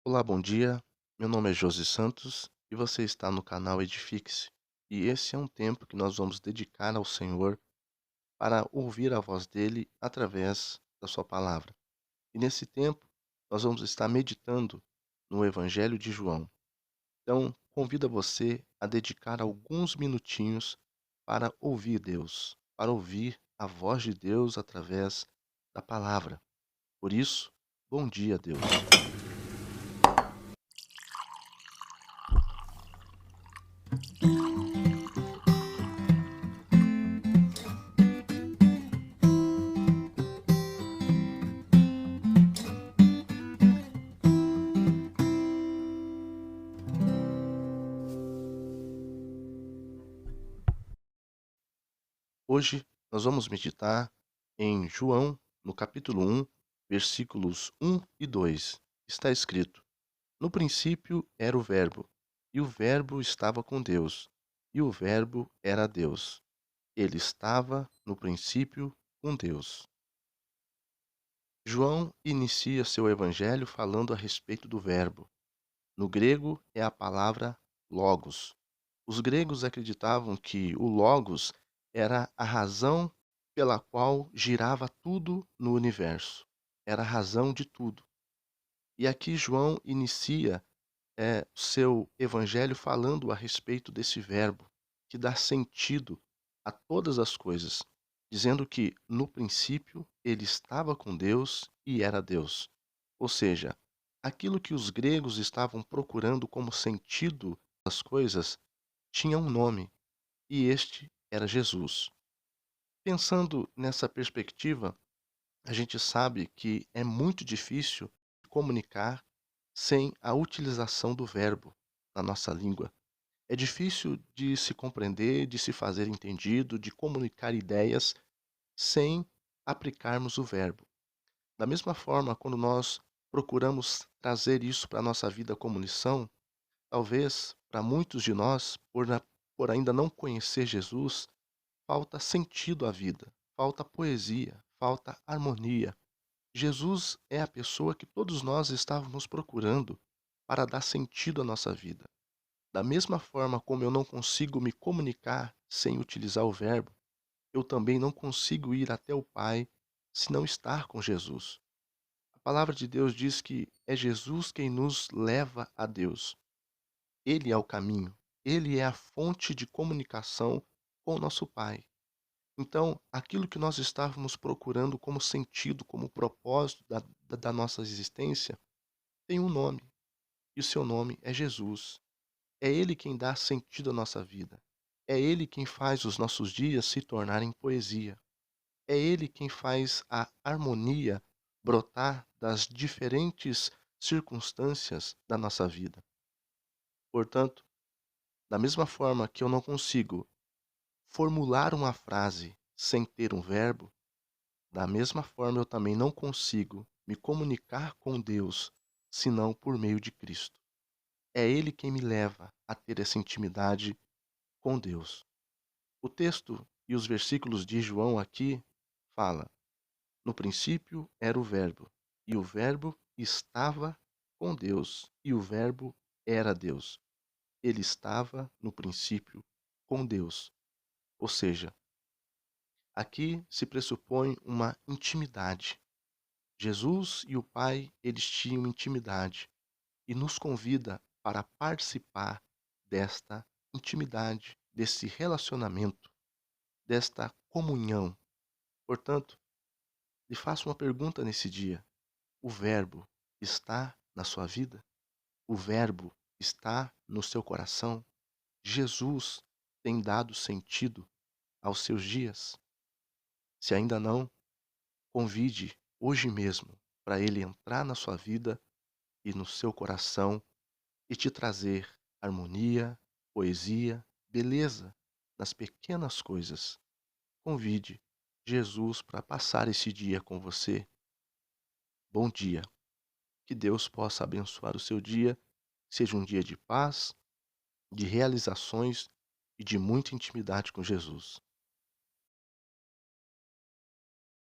Olá, bom dia. Meu nome é Josi Santos e você está no canal Edifique-se. E esse é um tempo que nós vamos dedicar ao Senhor para ouvir a voz dele através da sua palavra. E nesse tempo, nós vamos estar meditando no Evangelho de João. Então, convido você a dedicar alguns minutinhos para ouvir Deus, para ouvir a voz de Deus através da palavra. Por isso, bom dia, Deus. Hoje nós vamos meditar em João, no capítulo 1, versículos 1 e 2. Está escrito: No princípio era o Verbo, e o Verbo estava com Deus, e o Verbo era Deus. Ele estava no princípio com Deus. João inicia seu evangelho falando a respeito do Verbo. No grego é a palavra logos. Os gregos acreditavam que o logos era a razão pela qual girava tudo no universo. Era a razão de tudo. E aqui João inicia seu evangelho falando a respeito desse verbo que dá sentido a todas as coisas, dizendo que no princípio ele estava com Deus e era Deus. Ou seja, aquilo que os gregos estavam procurando como sentido das coisas tinha um nome, e este era Jesus. Pensando nessa perspectiva, a gente sabe que é muito difícil comunicar sem a utilização do verbo na nossa língua. É difícil de se compreender, de se fazer entendido, de comunicar ideias sem aplicarmos o verbo. Da mesma forma, quando nós procuramos trazer isso para a nossa vida como lição, talvez para muitos de nós, por ainda não conhecer Jesus, falta sentido à vida, falta poesia, falta harmonia. Jesus é a pessoa que todos nós estávamos procurando para dar sentido à nossa vida. Da mesma forma como eu não consigo me comunicar sem utilizar o verbo, eu também não consigo ir até o Pai se não estar com Jesus. A palavra de Deus diz que é Jesus quem nos leva a Deus. Ele é o caminho, ele é a fonte de comunicação com o nosso Pai. Então, aquilo que nós estávamos procurando como sentido, como propósito da nossa existência, tem um nome, e o seu nome é Jesus. É Ele quem dá sentido à nossa vida. É Ele quem faz os nossos dias se tornarem poesia. É Ele quem faz a harmonia brotar das diferentes circunstâncias da nossa vida. Portanto, da mesma forma que eu não consigo formular uma frase sem ter um verbo, da mesma forma eu também não consigo me comunicar com Deus senão por meio de Cristo. É Ele quem me leva a ter essa intimidade com Deus. O texto e os versículos de João aqui fala: no princípio era o Verbo, e o Verbo estava com Deus, e o Verbo era Deus. Ele estava no princípio com Deus. Ou seja, aqui se pressupõe uma intimidade. Jesus e o Pai, eles tinham intimidade e nos convida para participar desta intimidade, desse relacionamento, desta comunhão. Portanto, lhe faço uma pergunta nesse dia: o Verbo está na sua vida? O Verbo está no seu coração? Jesus tem dado sentido aos seus dias? Se ainda não, convide hoje mesmo para ele entrar na sua vida e no seu coração e te trazer harmonia, poesia, beleza nas pequenas coisas. Convide Jesus para passar esse dia com você. Bom dia. Que Deus possa abençoar o seu dia, seja um dia de paz, de realizações e de muita intimidade com Jesus.